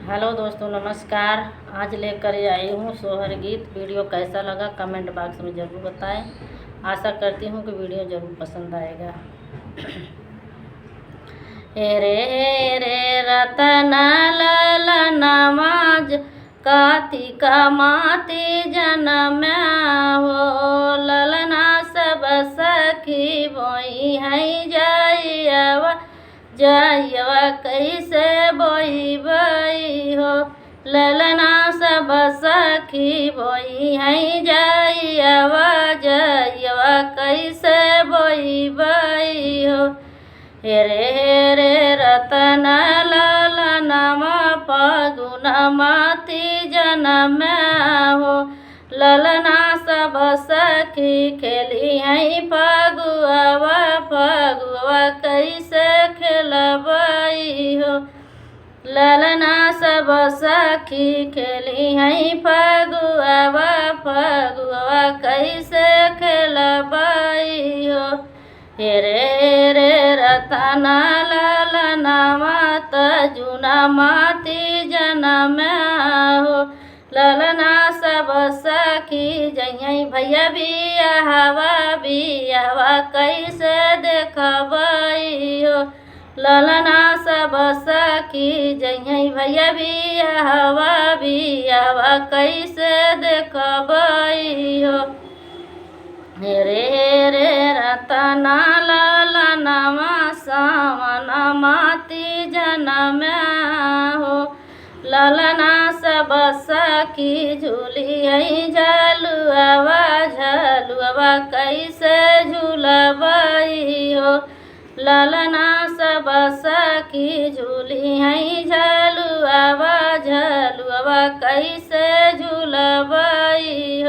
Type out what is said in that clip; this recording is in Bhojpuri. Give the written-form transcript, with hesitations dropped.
हेलो दोस्तों, नमस्कार। आज लेकर आई हूँ सोहर गीत। वीडियो कैसा लगा कमेंट बॉक्स में ज़रूर बताएं। आशा करती हूँ कि वीडियो ज़रूर पसंद आएगा। हे रे रतन ललनमाज कार्तिका माती जनम हो, ललना सब सखी बोई है जयवा जयवा कैसे बोई बई हो, ललना सब सखी बोई है जयवा जयवा कैसे बोई बई हो। हे रे रतन ललनमा पगुन माती जनम हो, ललना सब सखी खेली है फगुआ फगुआ कैसे खेलबई हो, ललना सब सखी खेली है फगुआ फगुआ कैसे खेलबई हो। हे रे रतन ललनमा तजुना माती जनम हो, ललना सब सखी जइयै भैया बियाहवा कैसे देखबई हो, ललना सब सखी जइयै भैया बियाहवा कैसे देखबई हो। हे रे रतन ललनमा सावन माती जनम हो, ललना सब सखी झूली है झलुआ झलुआ कैसे झूलबई हो, ललना सब सखी झूली है झलुआ झलुआ कैसे झूलबई